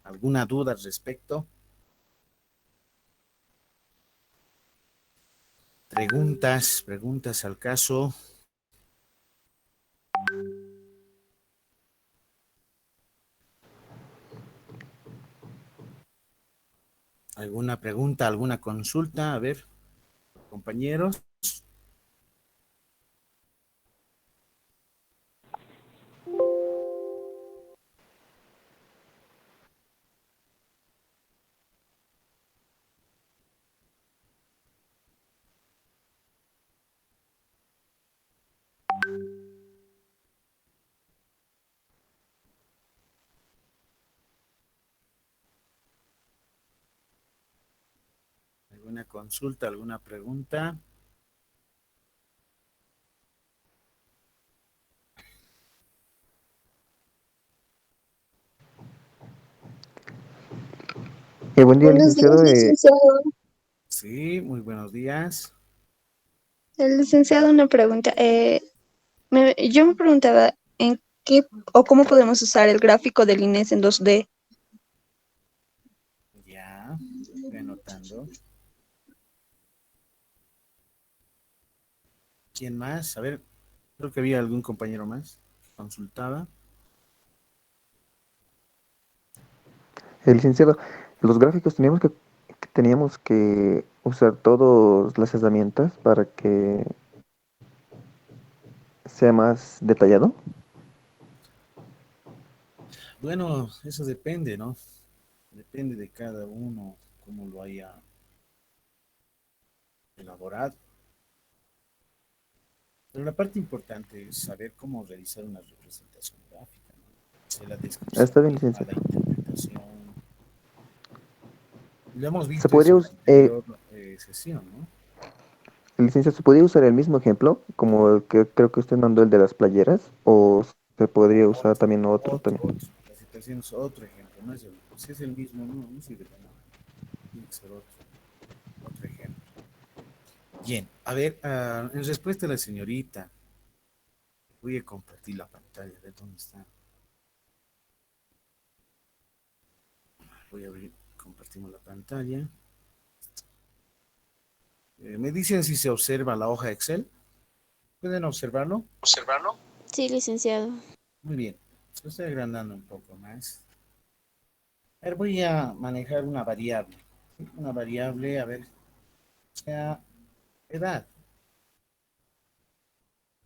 ¿Alguna duda al respecto? Preguntas al caso. ¿Alguna pregunta, alguna consulta? A ver, compañeros. ¿Alguna consulta, alguna pregunta? Buen día, Buenos días, licenciado. licenciado. Sí, muy buenos días. El licenciado, una pregunta. Yo me preguntaba en qué o cómo podemos usar el gráfico del INES en 2D. Ya, voy anotando. ¿Quién más? A ver, creo que había algún compañero más. Consultaba. Licenciado, los gráficos teníamos que usar todas las herramientas para que sea más detallado. Bueno, eso depende, ¿no? Depende de cada uno, cómo lo haya elaborado. Pero la parte importante es saber cómo realizar una representación gráfica, ¿no? Hacer la Está descripción bien, misma, la licenciado. interpretación. Lo hemos ¿Se visto podría, eso en la anterior sesión, ¿no? licenciado, se podría usar el mismo ejemplo, como el que creo que usted mandó, el de las playeras, o se podría usar Otro, también otro otro, también? otro. La situación es otro ejemplo, no es el, si es el mismo, no, no sirve de nada. Tiene que ser otro ejemplo. Bien, a ver, en respuesta a la señorita, voy a compartir la pantalla, a ver dónde está. Voy a abrir, compartimos la pantalla. Me dicen si se observa la hoja Excel. ¿Pueden observarlo? ¿Observarlo? Sí, licenciado. Muy bien. Lo estoy agrandando un poco más. A ver, voy a manejar una variable. ¿Sí? Una variable, a ver, sea edad,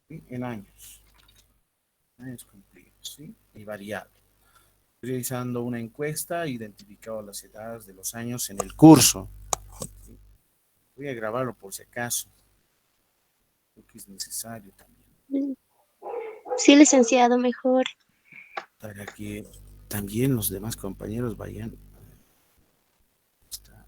¿sí? En años. Años cumplidos, ¿sí? Y variable. Estoy realizando una encuesta, he identificado las edades de los años en el curso. ¿Sí? Voy a grabarlo por si acaso. Creo que es necesario también. Sí, licenciado, mejor. Para que también los demás compañeros vayan. Está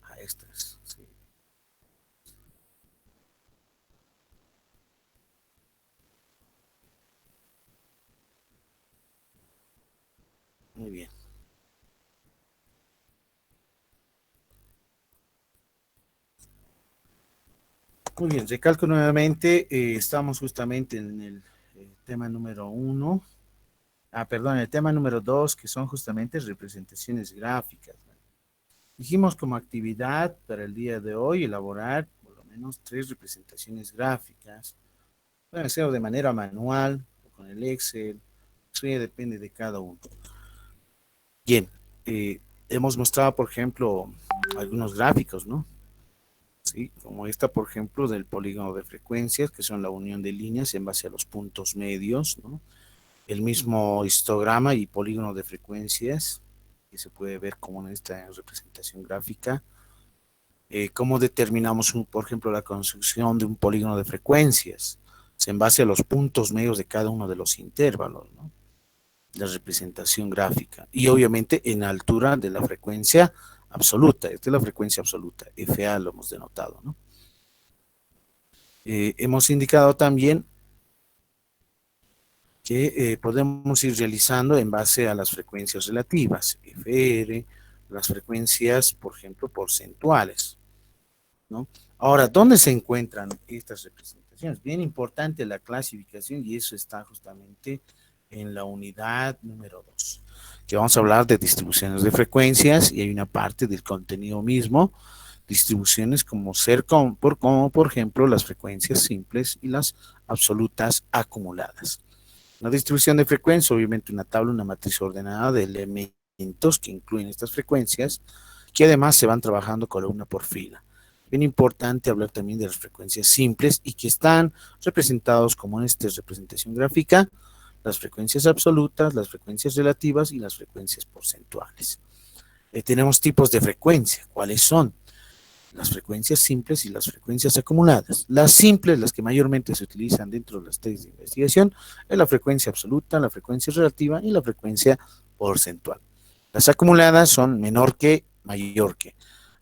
a estas. ¿Sí? Muy bien. Muy bien, recalco nuevamente, estamos justamente en el tema número uno, perdón, el tema número dos, que son justamente representaciones gráficas. Dijimos como actividad para el día de hoy elaborar por lo menos 3 representaciones gráficas. Pueden ser de manera manual o con el Excel, eso ya depende de cada uno. Bien, hemos mostrado, por ejemplo, algunos gráficos, ¿no? ¿Sí? Como esta, por ejemplo, del polígono de frecuencias, que son la unión de líneas en base a los puntos medios, ¿no? El mismo histograma y polígono de frecuencias, que se puede ver como en esta representación gráfica. ¿Cómo determinamos, por ejemplo, la construcción de un polígono de frecuencias? Es en base a los puntos medios de cada uno de los intervalos, ¿no? La representación gráfica. Y obviamente en altura de la frecuencia absoluta. Esta es la frecuencia absoluta. FA lo hemos denotado, ¿no? Hemos indicado también que podemos ir realizando en base a las frecuencias relativas, FR, las frecuencias, por ejemplo, porcentuales, ¿no? Ahora, ¿dónde se encuentran estas representaciones? Bien importante la clasificación y eso está justamente en la unidad número 2, que vamos a hablar de distribuciones de frecuencias y hay una parte del contenido mismo, distribuciones como por ejemplo las frecuencias simples y las absolutas acumuladas. La distribución de frecuencia, obviamente una tabla, una matriz ordenada de elementos que incluyen estas frecuencias, que además se van trabajando columna por fila. Bien importante hablar también de las frecuencias simples y que están representados como en esta representación gráfica, las frecuencias absolutas, las frecuencias relativas y las frecuencias porcentuales. Tenemos tipos de frecuencia. ¿Cuáles son? Las frecuencias simples y las frecuencias acumuladas. Las simples, las que mayormente se utilizan dentro de las tesis de investigación, es la frecuencia absoluta, la frecuencia relativa y la frecuencia porcentual. Las acumuladas son menor que, mayor que.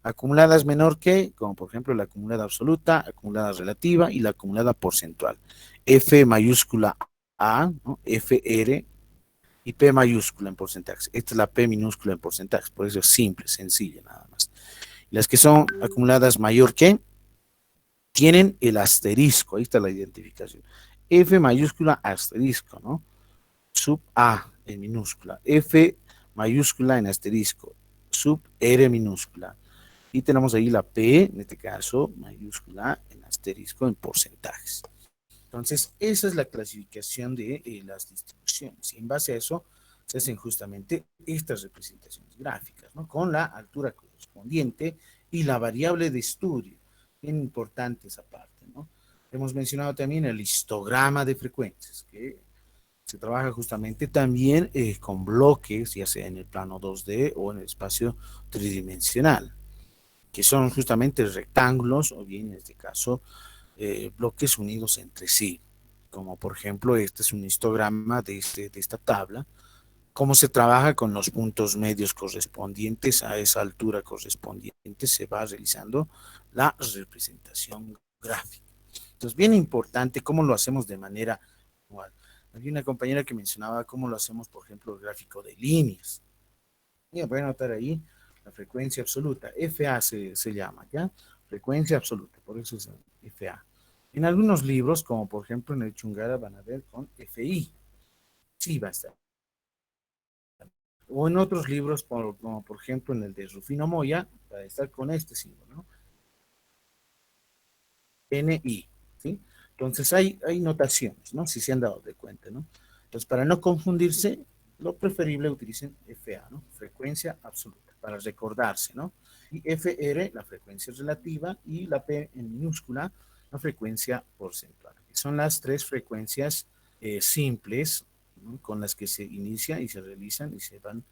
Acumuladas menor que, como por ejemplo la acumulada absoluta, acumulada relativa y la acumulada porcentual. F mayúscula A, ¿no? FR y P mayúscula en porcentajes. Esta es la P minúscula en porcentajes, por eso es simple, sencilla nada más. Las que son acumuladas mayor que tienen el asterisco, ahí está la identificación. F mayúscula asterisco, ¿no? Sub A en minúscula, F mayúscula en asterisco, sub R minúscula. Y tenemos ahí la P, en este caso, mayúscula en asterisco en porcentajes. Entonces, esa es la clasificación de las distribuciones. Y en base a eso, se hacen justamente estas representaciones gráficas, ¿no? Con la altura correspondiente y la variable de estudio. Bien importante esa parte, ¿no? Hemos mencionado también el histograma de frecuencias, que se trabaja justamente también con bloques, ya sea en el plano 2D o en el espacio tridimensional, que son justamente rectángulos o bien en este caso bloques unidos entre sí, como por ejemplo este es un histograma de esta tabla, cómo se trabaja con los puntos medios correspondientes a esa altura correspondiente, se va realizando la representación gráfica. Entonces, bien importante cómo lo hacemos de manera igual. Había una compañera que mencionaba cómo lo hacemos, por ejemplo, el gráfico de líneas. Mira, voy a anotar ahí la frecuencia absoluta, FA se llama, ¿ya? Frecuencia absoluta, por eso es FA. En algunos libros, como por ejemplo en el Chungara, van a ver con FI. Sí, va a estar. O en otros libros, como por ejemplo en el de Rufino Moya, va a estar con este símbolo, ¿no? NI, ¿sí? Entonces hay notaciones, ¿no? Si se han dado de cuenta, ¿no? Entonces, para no confundirse, lo preferible utilicen FA, ¿no? Frecuencia absoluta, para recordarse, ¿no? Y FR, la frecuencia relativa, y la P en minúscula, la frecuencia porcentual. Son las tres frecuencias simples, ¿no? Con las que se inicia y se realizan y se van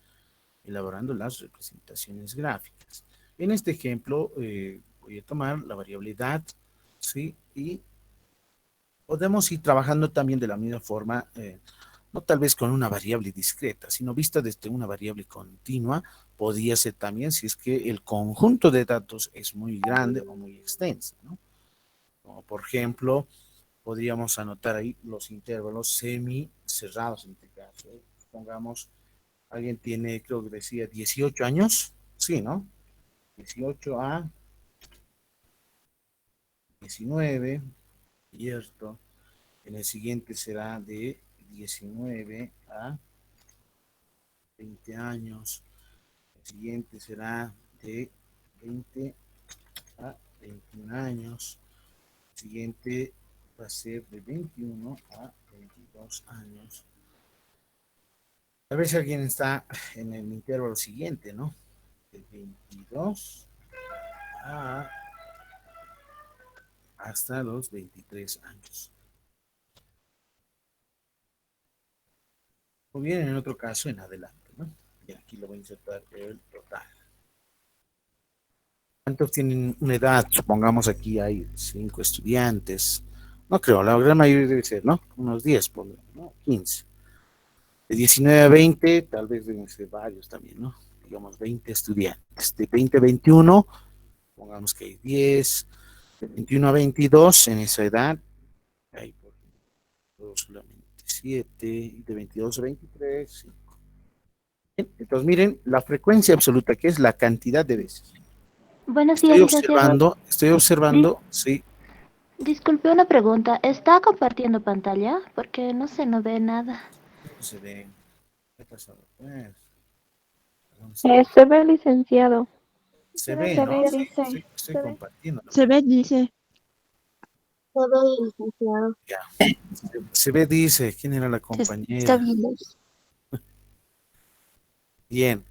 elaborando las representaciones gráficas. En este ejemplo, voy a tomar la variable edad, ¿sí? Y podemos ir trabajando también de la misma forma, no tal vez con una variable discreta, sino vista desde una variable continua, podría ser también si es que el conjunto de datos es muy grande o muy extenso, ¿no? Como por ejemplo, podríamos anotar ahí los intervalos semi cerrados en este caso. Pongamos, alguien tiene, creo que decía 18 años, sí, ¿no? 18 a 19, cierto. En el siguiente será de 19 a 20 años. El siguiente será de 20 a 21 años. El siguiente va a ser de 21 a 22 años. A ver si alguien está en el intervalo siguiente, ¿no? De 22 a hasta los 23 años. O bien en otro caso en adelante, ¿no? Y aquí lo voy a insertar el total. ¿Cuántos tienen una edad? Supongamos aquí hay 5 estudiantes. No creo, la gran mayoría debe ser, ¿no? Unos 10, por ¿no? 15. De 19 a 20, tal vez deben ser varios también, ¿no? Digamos 20 estudiantes. De 20 a 21, pongamos que hay 10. De 21 a 22, en esa edad, hay por ejemplo solamente 7. Y de 22 a 23, 5. Entonces miren, la frecuencia absoluta, que es la cantidad de veces. Buenos días, licenciado. Estoy Dis- observando, sí. disculpe una pregunta. ¿Está compartiendo pantalla? Porque no se no ve nada. No se ve. ¿Qué ha pasado? ¿Dónde está? Se ve licenciado. Se ve, ¿no? Sí, estoy compartiendo. Se ve, dice. Ya. Se ve, dice, ¿quién era la Está compañera? bien. Bien,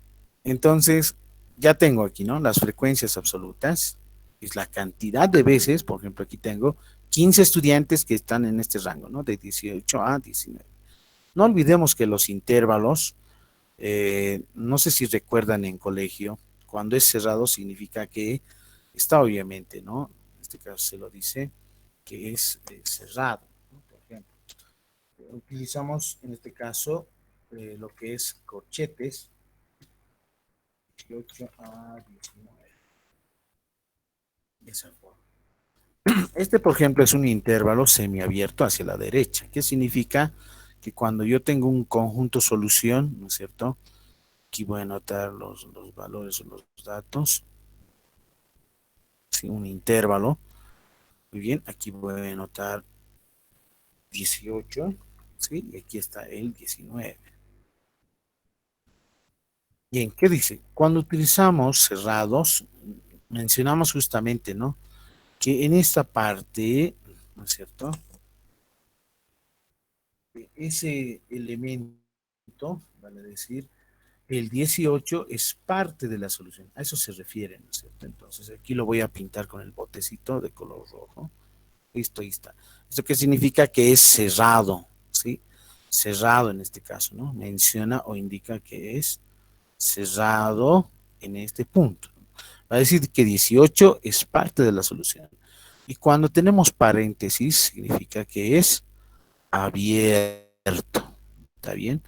entonces ya tengo aquí, ¿no? Las frecuencias absolutas, es la cantidad de veces, por ejemplo, aquí tengo 15 estudiantes que están en este rango, ¿no? De 18 a 19. No olvidemos que los intervalos, no sé si recuerdan en colegio, cuando es cerrado significa que está obviamente, ¿no? En este caso se lo dice que es cerrado, ¿no? Por ejemplo, utilizamos en este caso lo que es corchetes, 18 a 19, de esa forma. Este, por ejemplo, es un intervalo semiabierto hacia la derecha. ¿Qué significa? Que cuando yo tengo un conjunto solución, ¿no es cierto? Aquí voy a anotar los valores o los datos. ¿Sí? Un intervalo. Muy bien, aquí voy a anotar 18, ¿sí? Y aquí está el 19. Bien, ¿qué dice? Cuando utilizamos cerrados, mencionamos justamente, ¿no? Que en esta parte, ¿no es cierto? Ese elemento, vale decir, el 18 es parte de la solución. A eso se refiere, ¿no es cierto? Entonces aquí lo voy a pintar con el botecito de color rojo. Listo, ahí está. ¿Esto qué significa? Que es cerrado, ¿sí? Cerrado en este caso, ¿no? Menciona o indica que es cerrado en este punto. Va a decir que 18 es parte de la solución. Y cuando tenemos paréntesis, significa que es abierto. ¿Está bien?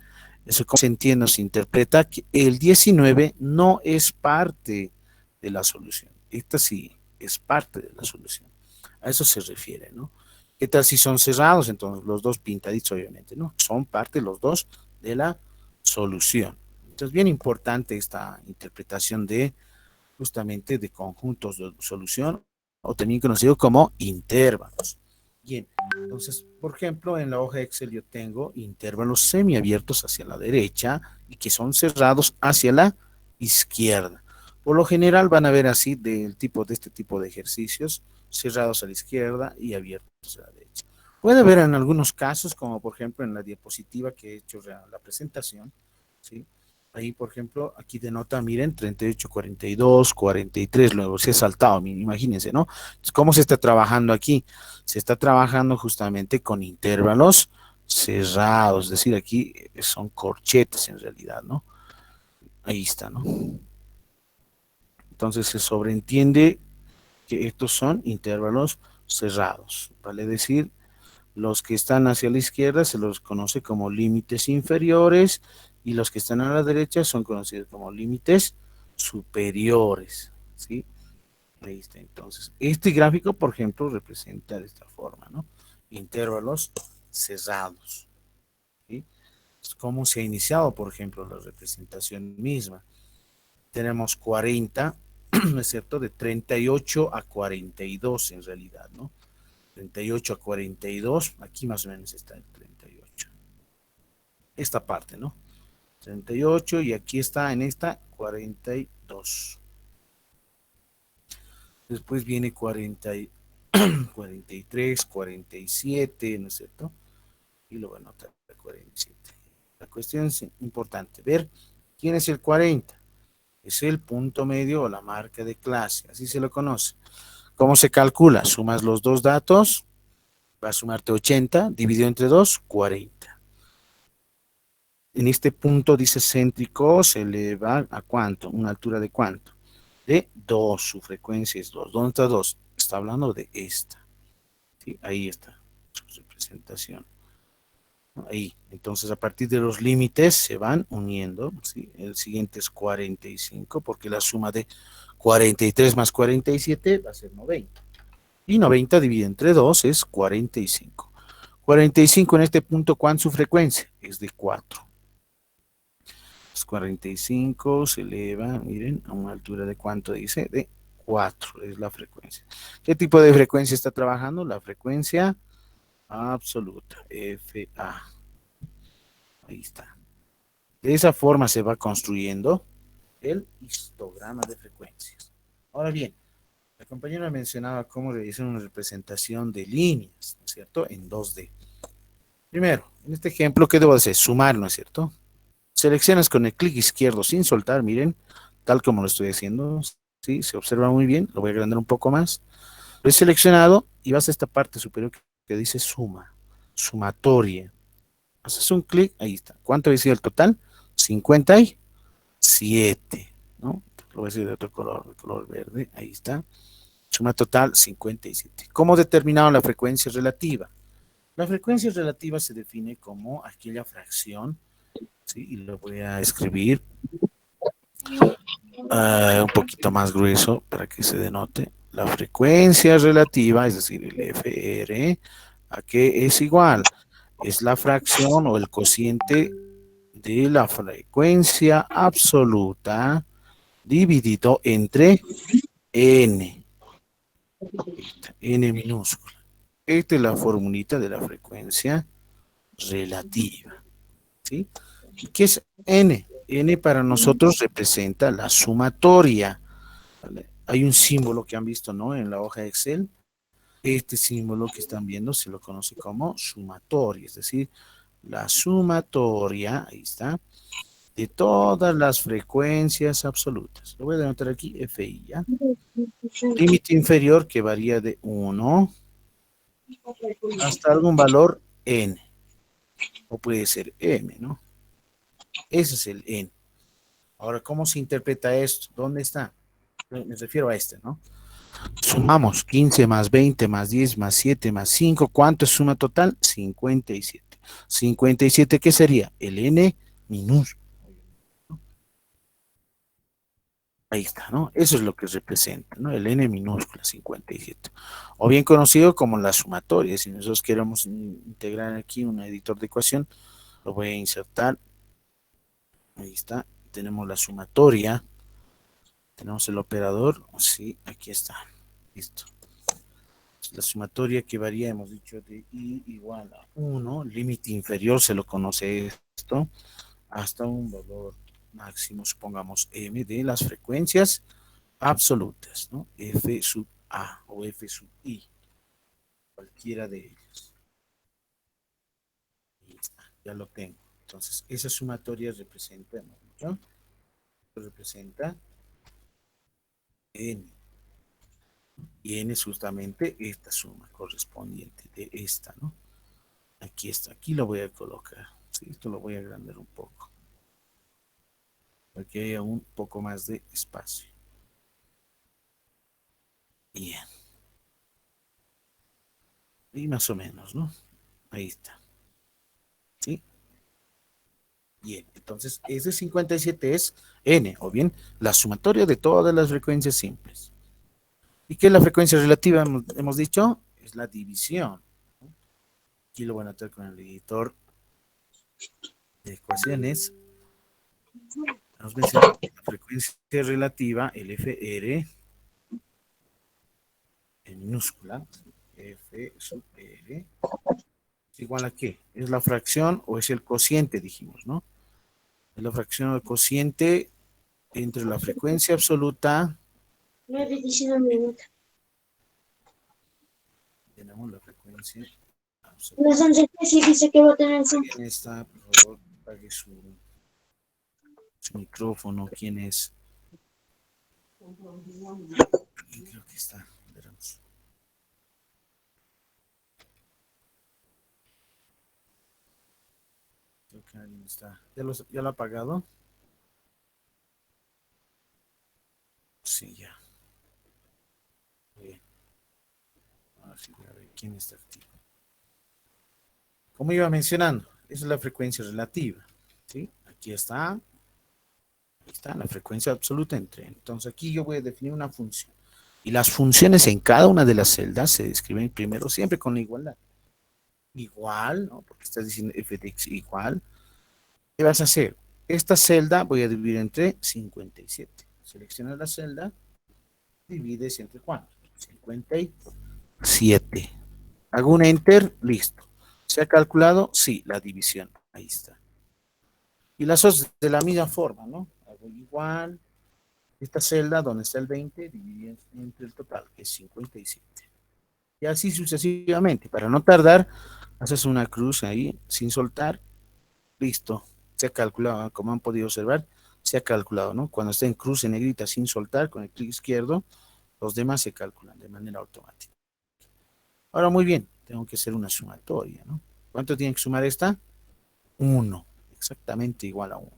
Eso como se entiende, se interpreta que el 19 no es parte de la solución. Esta sí es parte de la solución. A eso se refiere, ¿no? ¿Qué tal si son cerrados? Entonces, los dos pintaditos, obviamente, ¿no? Son parte los dos de la solución. Entonces, bien importante esta interpretación de justamente de conjuntos de solución o también conocido como intervalos. Bien, entonces, por ejemplo, en la hoja Excel yo tengo intervalos semiabiertos hacia la derecha y que son cerrados hacia la izquierda. Por lo general van a ver así del tipo de este tipo de ejercicios, cerrados a la izquierda y abiertos a la derecha. Puede haber en algunos casos, como por ejemplo en la diapositiva que he hecho la presentación, ¿sí? Ahí, por ejemplo, aquí denota, miren, 38, 42, 43, luego se ha saltado, imagínense, ¿no? Entonces, ¿cómo se está trabajando aquí? Se está trabajando justamente con intervalos cerrados, es decir, aquí son corchetes en realidad, ¿no? Ahí está, ¿no? Entonces se sobreentiende que estos son intervalos cerrados, vale decir, los que están hacia la izquierda se los conoce como límites inferiores y los que están a la derecha son conocidos como límites superiores, ¿sí? Ahí está, entonces. Este gráfico, por ejemplo, representa de esta forma, ¿no? Intervalos cerrados, ¿sí? ¿Cómo se ha iniciado, por ejemplo, la representación misma? Tenemos 40, ¿no es cierto? De 38 a 42 en realidad, ¿no? 38 a 42, aquí más o menos está el 38. Esta parte, ¿no? 38 y aquí está en esta 42. Después viene 40, 43, 47, ¿no es cierto? Y lo voy a anotar, 47. La cuestión es importante, ver quién es el 40. Es el punto medio o la marca de clase, así se lo conoce. ¿Cómo se calcula? Sumas los dos datos, va a sumarte 80, dividido entre 2, 40. En este punto dice céntrico, se le va a ¿cuánto? ¿Una altura de cuánto? De 2, su frecuencia es 2. ¿Dónde está 2? Está hablando de esta. ¿Sí? Ahí está su representación. Ahí. Entonces, a partir de los límites se van uniendo. ¿Sí? El siguiente es 45, porque la suma de 43 más 47 va a ser 90. Y 90 dividido entre 2 es 45. 45 en este punto, ¿cuánto su frecuencia? Es de 4. 45 se eleva, miren, a una altura de ¿cuánto dice? De 4 es la frecuencia. ¿Qué tipo de frecuencia está trabajando? La frecuencia absoluta, FA. Ahí está. De esa forma se va construyendo el histograma de frecuencias. Ahora bien, la compañera mencionaba cómo realizar una representación de líneas, ¿no es cierto? En 2D. Primero, en este ejemplo, ¿qué debo hacer? Sumar, ¿no es cierto? Seleccionas con el clic izquierdo sin soltar, miren, tal como lo estoy haciendo. Sí, se observa muy bien. Lo voy a agrandar un poco más. Lo he seleccionado y vas a esta parte superior que dice suma, sumatoria. Haces un clic, ahí está. ¿Cuánto había sido el total? 57, ¿no? Lo voy a decir de otro color, de color verde, ahí está. Suma total 57. ¿Cómo determinaron la frecuencia relativa? La frecuencia relativa se define como aquella fracción, ¿sí? Y lo voy a escribir un poquito más grueso para que se denote. La frecuencia relativa, es decir, el FR, ¿a qué es igual? Es la fracción o el cociente de la frecuencia absoluta dividido entre n, n minúscula. Esta es la formulita de la frecuencia relativa, ¿sí? ¿Y qué es n? N para nosotros representa la sumatoria, ¿vale? Hay un símbolo que han visto, ¿no? En la hoja de Excel. Este símbolo que están viendo se lo conoce como sumatoria, es decir, la sumatoria, ahí está, de todas las frecuencias absolutas. Lo voy a denotar aquí, FI, ¿ya? Límite inferior que varía de 1 hasta algún valor n, o puede ser m, ¿no? Ese es el n. Ahora, ¿cómo se interpreta esto? ¿Dónde está? Me refiero a este, ¿no? Sumamos 15 más 20 más 10 más 7 más 5. ¿Cuánto es suma total? 57. 57, ¿qué sería? El n minúsculo. Ahí está, ¿no? Eso es lo que representa, ¿no? El n minúscula, 57. O bien conocido como la sumatoria. Si nosotros queremos integrar aquí un editor de ecuación, lo voy a insertar. Ahí está. Tenemos la sumatoria. Tenemos el operador. Sí, aquí está. Listo. La sumatoria que varía, hemos dicho, de i igual a 1. Límite inferior se lo conoce esto. Hasta un valor máximo, supongamos m, de las frecuencias absolutas, ¿no? F sub A o F sub I, cualquiera de ellos. Ahí está, ya lo tengo. Entonces, esa sumatoria representa, ¿no? Representa n. Y n es justamente esta suma correspondiente de esta, ¿no? Aquí está, aquí lo voy a colocar. ¿Sí? Esto lo voy a agrandar un poco, para que haya un poco más de espacio. Bien. Y más o menos, ¿no? Ahí está. ¿Sí? Bien, entonces ese 57 es n, o bien la sumatoria de todas las frecuencias simples. ¿Y qué es la frecuencia relativa? Hemos dicho, es la división. Aquí lo voy a anotar con el editor de ecuaciones. Nos menciona la frecuencia relativa, el FR, en minúscula, F sub R, es igual a qué? ¿Es la fracción o es el cociente, dijimos, ¿no? Es la fracción o el cociente entre la frecuencia absoluta. Tenemos la frecuencia absoluta. ¿Quién está? Por favor, apague su micrófono. ¿Quién es? Creo que está. Veremos. Creo que alguien está. ¿Ya lo ha apagado? Sí, ya. Bien. Ahora sí, voy a ver quién está activo. Como iba mencionando, esa es la frecuencia relativa. ¿Sí? Aquí está. Ahí está la frecuencia absoluta entre. Entonces aquí yo voy a definir una función. Y las funciones en cada una de las celdas se describen primero siempre con la igualdad. Igual, ¿no? Porque estás diciendo f de x igual. ¿Qué vas a hacer? Esta celda voy a dividir entre 57. Selecciona la celda divides entre cuánto, 57. Hago un enter, listo. ¿Se ha calculado? Sí, la división, ahí está. Y las otras de la misma forma, ¿no? Hago igual, esta celda donde está el 20, dividido entre el total, que es 57. Y así sucesivamente. Para no tardar, haces una cruz ahí, sin soltar, listo. Se ha calculado, como han podido observar, se ha calculado, ¿no? Cuando está en cruz en negrita sin soltar, con el clic izquierdo, los demás se calculan de manera automática. Ahora, muy bien, tengo que hacer una sumatoria, ¿no? ¿Cuánto tiene que sumar esta? 1, exactamente igual a 1.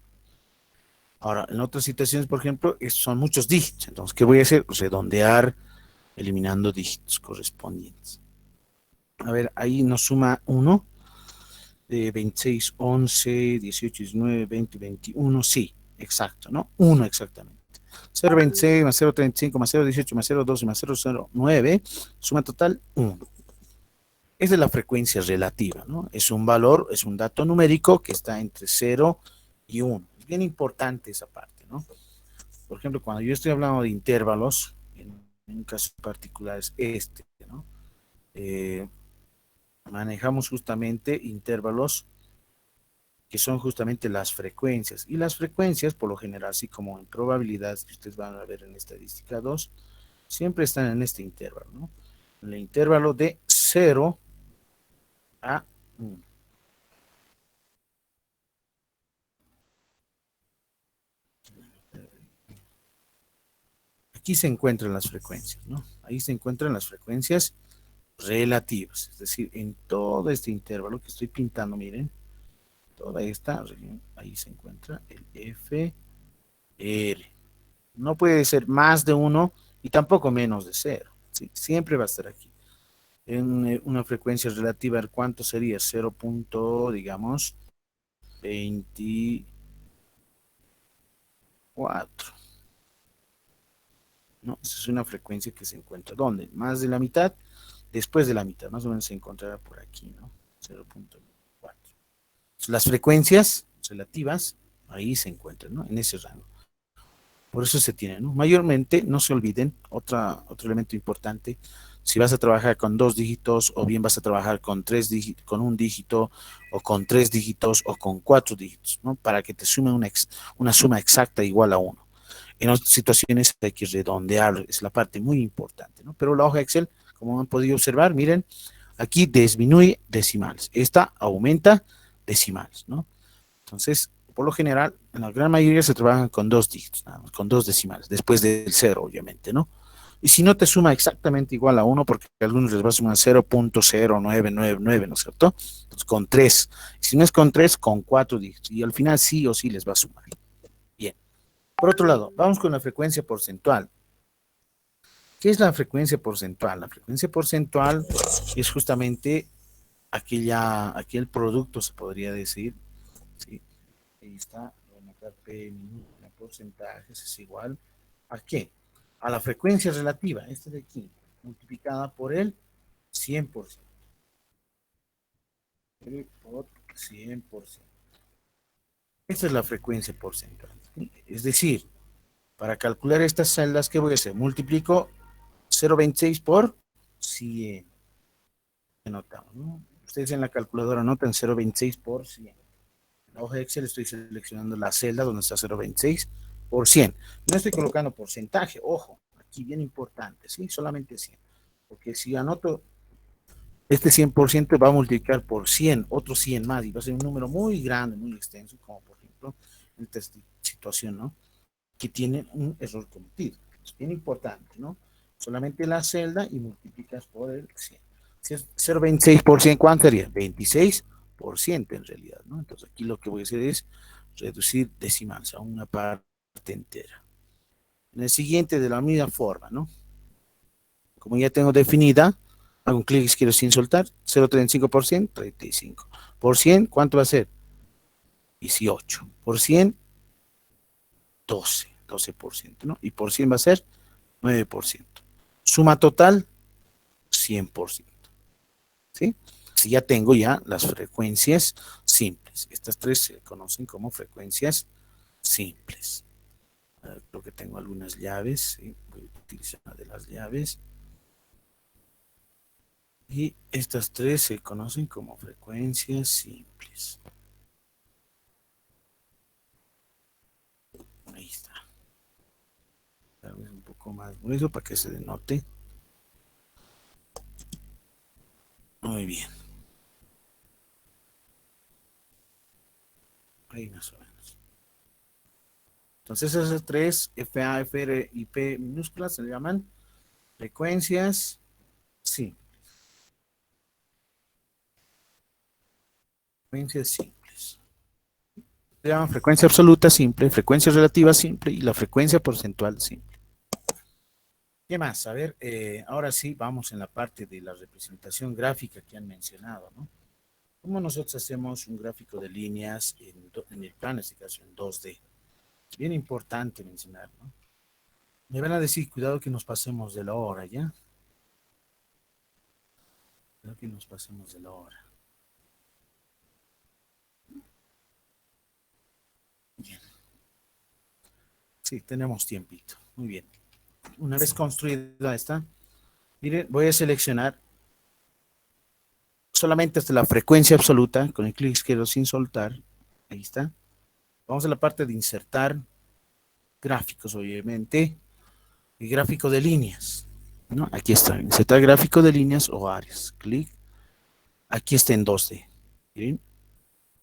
Ahora, en otras situaciones, por ejemplo, son muchos dígitos. Entonces, ¿qué voy a hacer? Redondear, eliminando dígitos correspondientes. A ver, ahí nos suma 1, 26, 11, 18, 19, 20, 21, sí, exacto, ¿no? 1 exactamente. 0,26 más 0,35 más 0,18 más 0,12 más 0,09, suma total 1. Esa es la frecuencia relativa, ¿no? Es un valor, es un dato numérico que está entre 0 y 1. Es bien importante esa parte, ¿no? Por ejemplo, cuando yo estoy hablando de intervalos, en un caso particular es este, ¿no? Manejamos justamente intervalos que son justamente las frecuencias. Y las frecuencias, por lo general, así como en probabilidades que ustedes van a ver en estadística 2, siempre están en este intervalo, ¿no? En el intervalo de 0 a 1. Aquí se encuentran las frecuencias, ¿no? Ahí se encuentran las frecuencias relativas, es decir, en todo este intervalo que estoy pintando, miren, toda esta región, ahí se encuentra el FR. No puede ser más de 1 y tampoco menos de 0, ¿sí? Siempre va a estar aquí. En una frecuencia relativa, ¿cuánto sería? 0. Digamos, 24. ¿No? Esa es una frecuencia que se encuentra, ¿dónde? Más de la mitad, después de la mitad, más o menos se encontrará por aquí, ¿no? 0,4. Las frecuencias relativas, ahí se encuentran, ¿no? En ese rango. Por eso se tiene, ¿no? Mayormente, no se olviden, otro elemento importante, si vas a trabajar con 2 dígitos, o bien vas a trabajar con 3 dígitos, con un dígito, o con 3 dígitos, o con 4 dígitos, ¿no? Para que te sume una suma exacta igual a 1. En otras situaciones hay que redondear, es la parte muy importante, ¿no? Pero la hoja Excel, como han podido observar, miren, aquí disminuye decimales, esta aumenta decimales, ¿no? Entonces, por lo general, en la gran mayoría se trabajan con 2 dígitos, nada más, con 2 decimales, después del 0, obviamente, ¿no? Y si no te suma exactamente igual a 1, porque a algunos les va a sumar 0,0999, ¿no es cierto? Entonces, con 3. Si no es con 3, con 4 dígitos. Y al final sí o sí les va a sumar. Bien. Por otro lado, vamos con la frecuencia porcentual. ¿Qué es la frecuencia porcentual? La frecuencia porcentual es justamente aquel producto, se podría decir, ¿sí? Ahí está, voy a marcar P en porcentajes es igual ¿a qué? A la frecuencia relativa, esta de aquí, multiplicada por el 100%. Por 100%. Esta es la frecuencia porcentual. Es decir, para calcular estas celdas, ¿qué voy a hacer? Multiplico 0,26 por 100. Anotamos, ¿no? Ustedes en la calculadora anotan 0,26 por 100. En la hoja de Excel estoy seleccionando la celda donde está 0,26 por 100. No estoy colocando porcentaje, ojo, aquí bien importante, ¿sí? Solamente 100. Porque si anoto este 100% va a multiplicar por 100, otros 100 más, y va a ser un número muy grande, muy extenso, como por ejemplo en esta situación, ¿no? Que tiene un error cometido. Es bien importante, ¿no? Solamente la celda y multiplicas por el 100. Si es 0,26%, ¿cuánto sería? 26% en realidad, ¿no? Entonces aquí lo que voy a hacer es reducir decimales a una parte entera. En el siguiente de la misma forma, ¿no? Como ya tengo definida, hago un clic izquierdo sin soltar, 0,35%, 35. Por 100, ¿cuánto va a ser? 18. Por 100, 12%, ¿no? Y por 100 va a ser 9%. Suma total, 100%. ¿Sí? Si ya tengo ya las frecuencias simples. Estas tres se conocen como frecuencias simples. Creo que tengo algunas llaves, ¿sí? Voy a utilizar una de las llaves. Y estas tres se conocen como frecuencias simples. Ahí está. Tal vez un poco más grueso para que se denote. Muy bien. Ahí más o menos. Entonces esas tres, FA, FR y P minúsculas, se llaman frecuencias simples. Frecuencias simples. Se llaman frecuencia absoluta simple, frecuencia relativa simple y la frecuencia porcentual simple. ¿Qué más? A ver, ahora sí vamos en la parte de la representación gráfica que han mencionado, ¿no? ¿Cómo nosotros hacemos un gráfico de líneas en el plano, en este caso en 2D? Bien importante mencionar, ¿no? Me van a decir, cuidado que nos pasemos de la hora, ¿ya? Cuidado que nos pasemos de la hora. Bien. Sí, tenemos tiempito. Muy bien. Una vez construida esta, miren, voy a seleccionar solamente hasta la frecuencia absoluta, con el clic izquierdo sin soltar. Ahí está. Vamos a la parte de insertar gráficos, obviamente, y gráfico de líneas, ¿no? Aquí está, insertar gráfico de líneas o áreas. Clic. Aquí está en 2D. ¿Miren?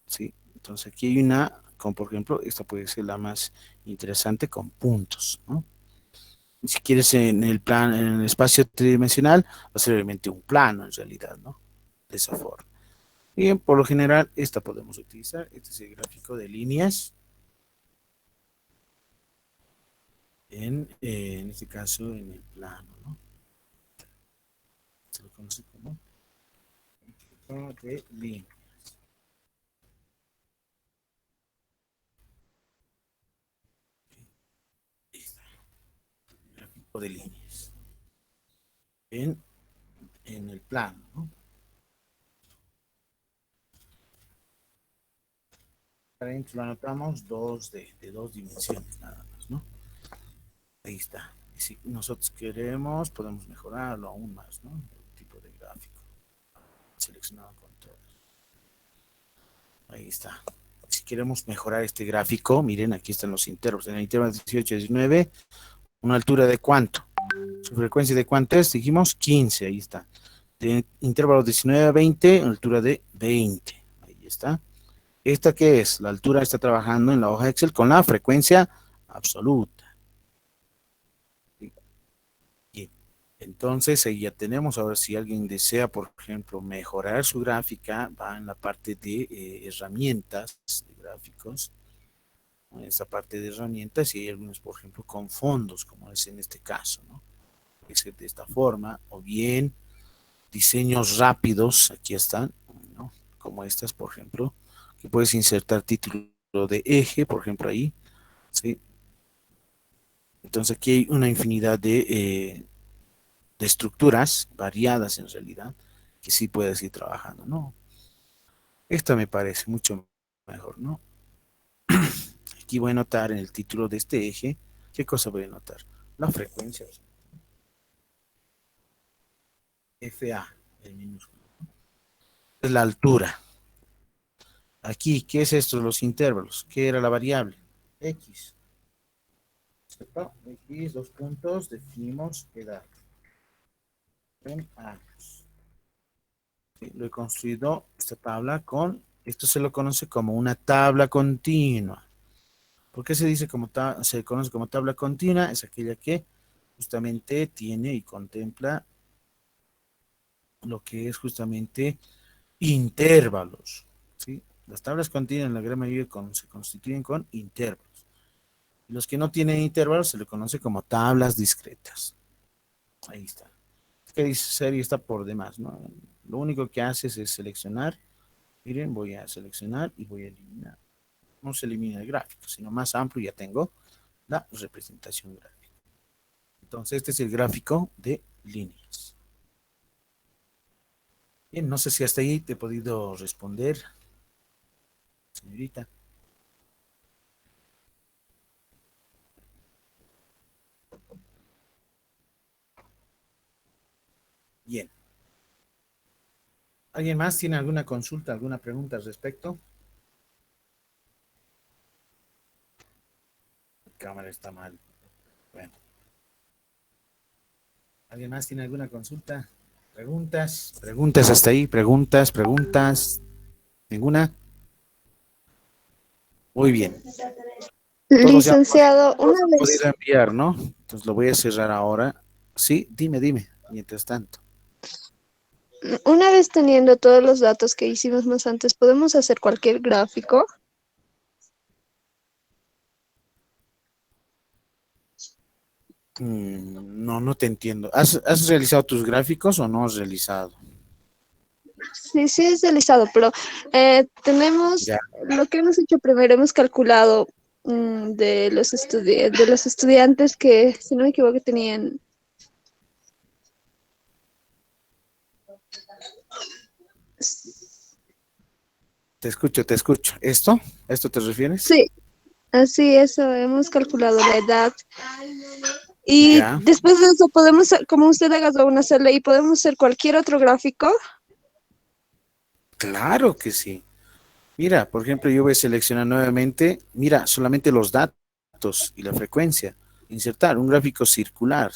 Sí. Entonces aquí hay una, como por ejemplo, esta puede ser la más interesante con puntos, ¿no? Si quieres en el plan, en el espacio tridimensional, va a ser obviamente un plano en realidad, ¿no? De esa forma. Bien, por lo general, esta podemos utilizar. Este es el gráfico de líneas. En este caso, en el plano, ¿no? Se lo conoce como gráfico de líneas. Gráfico de líneas. En el plano, ¿no? Para adentro lo anotamos de dos dimensiones nada más, ¿no? Ahí está. Y si nosotros queremos, podemos mejorarlo aún más, ¿no? El tipo de gráfico. Seleccionado con todo. Ahí está. Si queremos mejorar este gráfico, miren, aquí están los intervalos. En el intervalo 18 y 19, una altura de cuánto. Su frecuencia de cuánto es, dijimos 15, ahí está. De intervalo 19 a 20, una altura de 20. Ahí está. ¿Esta qué es? La altura está trabajando en la hoja Excel con la frecuencia absoluta. Bien. Entonces, ahí ya tenemos. Ahora, si alguien desea, por ejemplo, mejorar su gráfica, va en la parte de herramientas de gráficos. En esta parte de herramientas, y hay algunos, por ejemplo, con fondos, como es en este caso, ¿no? Puede ser de esta forma, o bien diseños rápidos, aquí están, ¿no? Como estas, por ejemplo, que puedes insertar título de eje, por ejemplo, ahí, ¿sí? Entonces aquí hay una infinidad de estructuras variadas en realidad, que sí puedes ir trabajando, ¿no? Esta me parece mucho mejor, ¿no? Aquí voy a notar en el título de este eje, ¿qué cosa voy a notar? La frecuencia, FA, el minúsculo. Es la altura. Aquí, ¿qué es esto? Los intervalos. ¿Qué era la variable? X. ¿Cierto? X, dos puntos, definimos edad. En años. Sí, lo he construido esta tabla con, esto se lo conoce como una tabla continua. ¿Por qué se dice como se conoce como tabla continua? Es aquella que justamente tiene y contempla lo que es justamente intervalos, ¿sí? Las tablas continuas en la gran mayoría se constituyen con intervalos. Los que no tienen intervalos se le conoce como tablas discretas. Ahí está. Es que dice serie está por demás, ¿no? Lo único que haces es seleccionar. Miren, voy a seleccionar y voy a eliminar. No se elimina el gráfico, sino más amplio ya tengo la representación gráfica. Entonces, este es el gráfico de líneas. Bien, no sé si hasta ahí te he podido responder, señorita. Bien. ¿Alguien más tiene alguna consulta, alguna pregunta al respecto? La cámara está mal. Bueno. ¿Alguien más tiene alguna consulta? ¿Preguntas? ¿Preguntas hasta ahí? ¿Preguntas? ¿Preguntas? ¿Ninguna? Muy bien. Todos ya Licenciado, todos han podido enviar, ¿no? Entonces lo voy a cerrar ahora. Sí, dime, mientras tanto. una vez teniendo todos los datos que hicimos más antes, ¿podemos hacer cualquier gráfico? No, no te entiendo. ¿Has realizado tus gráficos o no has realizado? Sí, sí es deslizado, pero tenemos Ya, lo que hemos hecho primero, hemos calculado de de los estudiantes que, si no me equivoco, tenían. te escucho, te escucho. ¿Esto? ¿Esto te refieres? Sí, así eso, hemos calculado la edad. Y Ya, después de eso podemos, como usted haga una celda y podemos hacer cualquier otro gráfico. claro que sí. Mira, por ejemplo, yo voy a seleccionar nuevamente, mira, solamente los datos y la frecuencia. Insertar un gráfico circular,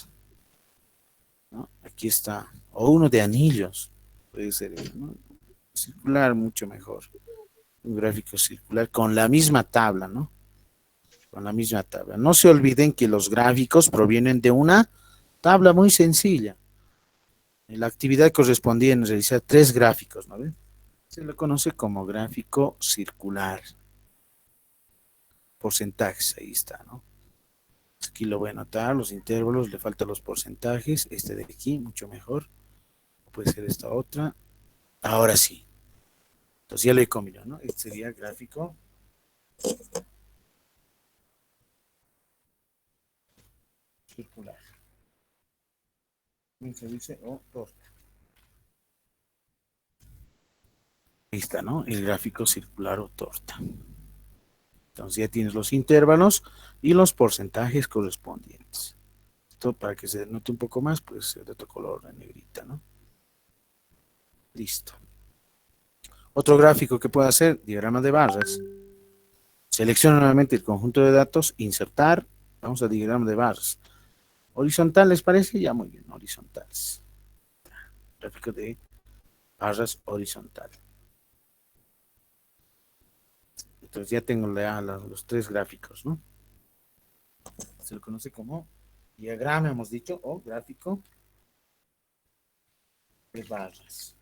¿no? Aquí está. O uno de anillos. Puede ser, ¿no? Circular mucho mejor. Un gráfico circular con la misma tabla, ¿no? Con la misma tabla. No se olviden que los gráficos provienen de una tabla muy sencilla. La actividad correspondía en realizar 3 gráficos, ¿no ven? Se lo conoce como gráfico circular. Porcentajes, ahí está, ¿no? Aquí lo voy a anotar, los intervalos, le faltan los porcentajes, este de aquí, mucho mejor. Puede ser esta otra. Ahora sí. Entonces ya lo he combinado, ¿no? Este sería gráfico circular. ¿Cómo se dice? O torta. Ahí está, ¿no? El gráfico circular o torta. Entonces ya tienes los intervalos y los porcentajes correspondientes. Esto para que se note un poco más, pues de otro color, en negrita, ¿no? Listo. Otro gráfico que puedo hacer, diagrama de barras. Selecciono nuevamente el conjunto de datos, insertar, vamos a diagrama de barras. Horizontal, ¿les parece? Ya muy bien, horizontales. Gráfico de barras horizontal. Entonces ya tengo los 3 gráficos, ¿no? Se lo conoce como diagrama, hemos dicho, o gráfico de barras.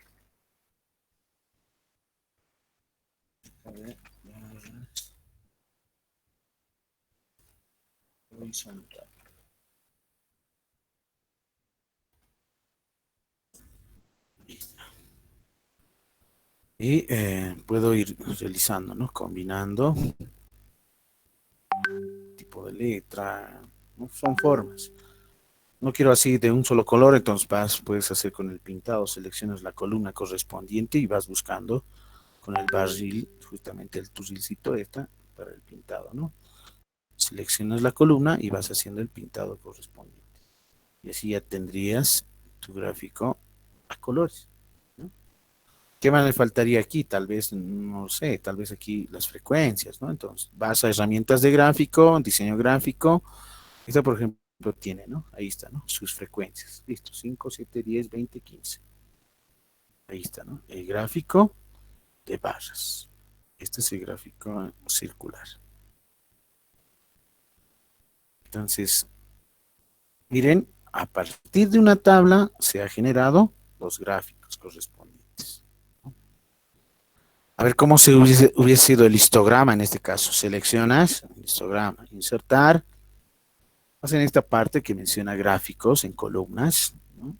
A ver, barras horizontal. Y puedo ir realizando, ¿no? Combinando tipo de letra, ¿no? Son formas. No quiero así de un solo color, entonces puedes hacer con el pintado, seleccionas la columna correspondiente y vas buscando con el barril, justamente el turrilcito esta, para el pintado, ¿no? Seleccionas la columna y vas haciendo el pintado correspondiente. Y así ya tendrías tu gráfico a colores, ¿no? ¿Qué más le faltaría aquí? Tal vez, no sé, tal vez aquí las frecuencias, ¿no? Entonces, vas a herramientas de gráfico, diseño gráfico. Esta, por ejemplo, tiene, ¿no? Ahí está, ¿no? Sus frecuencias. Listo, 5, 7, 10, 20, 15. Ahí está, ¿no? El gráfico de barras. Este es el gráfico circular. Entonces, miren, a partir de una tabla se ha generado los gráficos correspondientes. A ver cómo se hubiese sido el histograma en este caso. Seleccionas el histograma, insertar. Vas en esta parte que menciona gráficos en columnas, ¿no?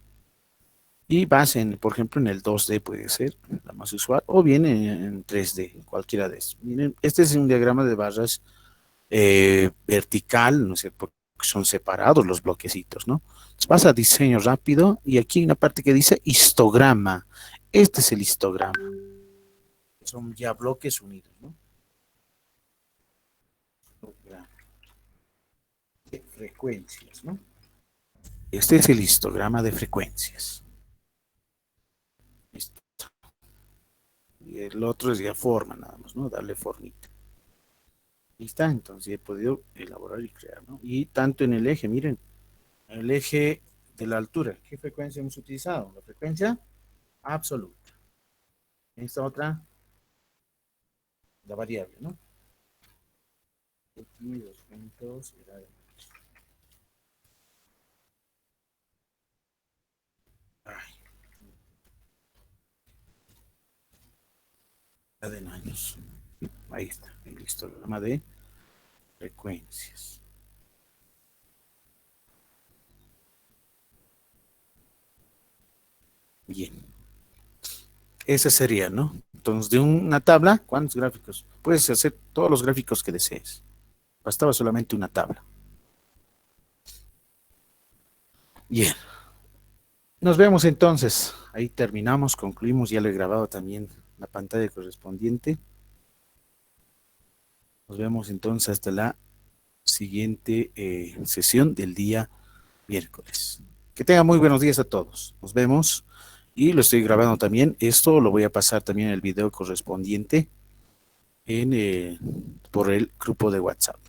Y vas en, por ejemplo, en el 2D puede ser la más usual, o bien en 3D, cualquiera de estos. Miren, este es un diagrama de barras vertical, ¿no es cierto? Porque son separados los bloquecitos, ¿no? Entonces vas a diseño rápido y aquí hay una parte que dice histograma. Este es el histograma. Son ya bloques unidos, ¿no? Histograma de frecuencias, ¿no? Este es el histograma de frecuencias. y el otro es ya forma nada más, ¿no? Darle formita. Ahí está, entonces he podido elaborar y crear, ¿no? Y tanto en el eje, miren, el eje de la altura, ¿qué frecuencia hemos utilizado? La frecuencia absoluta. Esta otra, la variable, ¿no? Aquí 200 era de... Ay, era de años. Ahí está, ahí listo, el programa de frecuencias. Bien. Ese sería, ¿no? Entonces, de una tabla, ¿cuántos gráficos? Puedes hacer todos los gráficos que desees. Bastaba solamente una tabla. Bien. Nos vemos entonces. Ahí terminamos, concluimos. Ya lo he grabado también la pantalla correspondiente. Nos vemos entonces hasta la siguiente sesión del día miércoles. Que tengan muy buenos días a todos. Nos vemos. Y lo estoy grabando también. Esto lo voy a pasar también en el video correspondiente por el grupo de WhatsApp.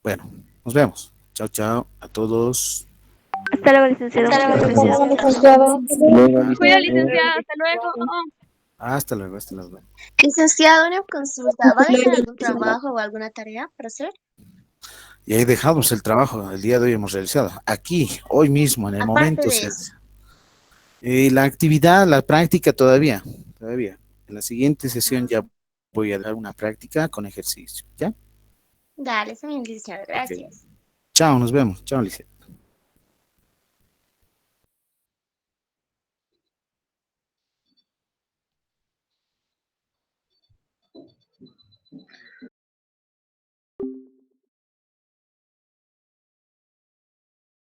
Bueno, nos vemos. Chao, chao a todos. Hasta luego, licenciado. Hasta luego, Muchas gracias. licenciado. Luego, Cuida, licenciada. Hasta luego. Hasta luego, hasta luego. Licenciado, una consulta. ¿Va a dejar algún trabajo o alguna tarea para hacer? Y ahí dejamos el trabajo, el día de hoy hemos realizado. Aquí, hoy mismo, en el Aparte momento. de eso. La actividad, la práctica todavía. En la siguiente sesión ya voy a dar una práctica con ejercicio. ¿Ya? Dale, está bien, licenciado. Ok. Gracias. Chao, nos vemos. Chao, Alicia.